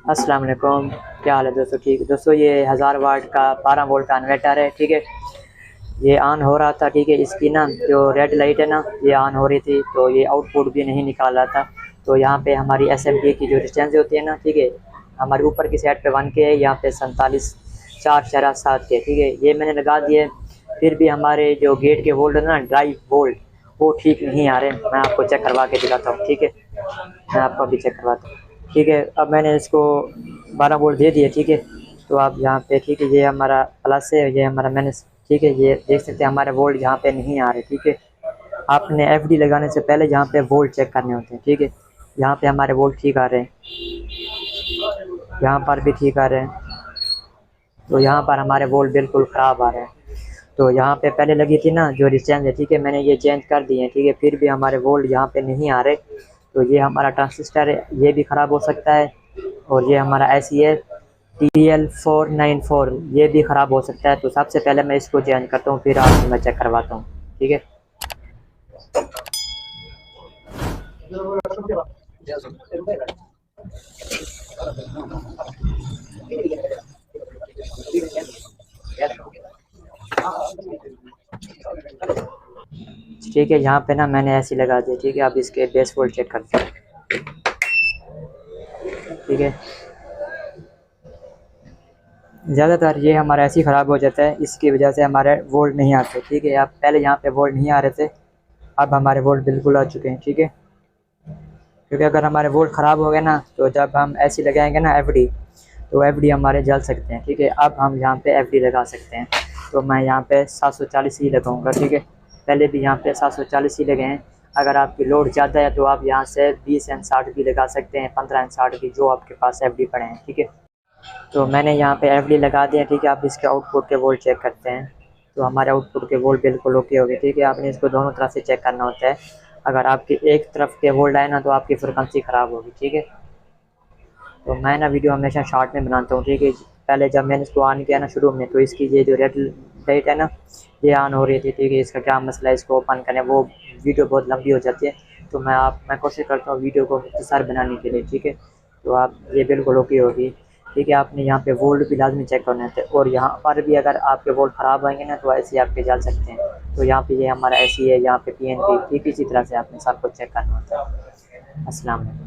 अस्सलाम वालेकुम। क्या हाल है दोस्तों? ठीक है दोस्तों, ये 1000 वाट का 12 वोल्ट का इन्वर्टर है। ठीक है, ये ऑन हो रहा था। ठीक है, इसकी ना जो रेड लाइट है ना, ये ऑन हो रही थी, तो ये आउटपुट भी नहीं निकाल रहा था। तो यहाँ पे हमारी एसएमडी की जो डिस्टेंस होती है ना, ठीक है, हमारे ऊपर की साइड पे 1 के है, यहाँ पे 47 447 के। ठीक है, ये मैंने लगा दिए, फिर भी हमारे जो गेट के वोल्ट है ना, ड्राइव वोल्ट, वो ठीक नहीं आ रहे। मैं आपको चेक करवा के दिखाता हूँ। ठीक है, मैं आपको अभी चेक करवाता हूँ। ठीक है, अब मैंने इसको 12 वोल्ट दे दिए। ठीक है, तो आप यहाँ पे, ठीक है, ये हमारा प्लस है, ये हमारा माइनस। ठीक है, ये देख सकते हैं हमारे वोल्ट यहाँ पे नहीं आ रहे। ठीक है, आपने एफडी लगाने से पहले यहाँ पे वोल्ट चेक करने होते हैं। ठीक है, यहाँ पे हमारे वोल्ट ठीक आ रहे हैं, यहाँ पर भी ठीक आ रहे हैं, तो यहाँ पर हमारे वोल्ट बिल्कुल ख़राब आ रहे हैं। तो यहाँ पे पहले लगी थी ना जो डिस्टेंस है, ठीक है, मैंने ये चेंज कर दिए हैं। ठीक है, फिर भी हमारे वोल्ट यहाँ पे नहीं आ रहे। तो ये हमारा ट्रांजिस्टर है, ये भी ख़राब हो सकता है। और ये हमारा IC TL494, ये भी ख़राब हो सकता है। तो सबसे पहले मैं इसको चेंज करता हूँ, फिर आपको मैं चेक करवाता हूँ। ठीक है, ठीक है, यहाँ पे ना मैंने ऐसे लगा दिया। ठीक है, अब इसके बेस वोल्ट चेक करते हैं। ठीक है, ज़्यादातर ये हमारा ऐसे ही ख़राब हो जाता है, इसकी वजह से हमारे वोल्ट नहीं आते। ठीक है, अब पहले यहाँ पे वोल्ट नहीं आ रहे थे, अब हमारे वोल्ट बिल्कुल आ चुके हैं। ठीक है, क्योंकि अगर हमारे वोल्ट ख़राब हो गए ना, तो जब हम ऐसे लगाएंगे ना एफडी, तो एफडी हमारे जल सकते हैं। ठीक है, अब हम यहाँ पे एफडी लगा सकते हैं। तो मैं यहाँ पे 740 ही लगाऊंगा। ठीक है, पहले भी यहाँ पे 740 ही लगे हैं। अगर आपकी लोड ज़्यादा है तो आप यहाँ से 20 एन 60 भी लगा सकते हैं, 15 एन 60 भी, जो आपके पास एफडी पड़े हैं। ठीक है, तो मैंने यहाँ पे एफडी लगा दिया। ठीक है, आप इसके आउटपुट के वोल्ट चेक करते हैं, तो हमारे आउटपुट के वोल्ट बिल्कुल ओके हो गए। ठीक है, आपने इसको दोनों तरफ से चेक करना होता है। अगर आपकी एक तरफ के वोल्ट आए ना, तो आपकी फ्रिक्वेंसी ख़राब होगी। ठीक है, तो मैं ना वीडियो हमेशा शॉर्ट में बनाता हूँ। ठीक है, पहले जब मैंने इसको ऑन किया ना शुरू में, तो इसकी ये जो रेड लाइट है ना, ये ऑन हो रही थी। ठीक है, इसका क्या मसला है, इसको ओपन करें, वो वीडियो बहुत लंबी हो जाती है। तो मैं कोशिश करता हूँ वीडियो को मुख्तसर बनाने के लिए। ठीक है, तो आप ये बिल्कुल ओके होगी। ठीक है, आपने यहाँ पे वोल्ट भी लाजमी चेक करना है, और यहाँ पर भी अगर आपके वोल्ट ख़राब आएंगे ना, तो ऐसे आपके जल सकते हैं। तो यहाँ पे ये हमारा ऐसी है, यहाँ पे PNP, ठीक इसी तरह से आपने सब कुछ चेक करना होता है। अस्सलाम वालेकुम।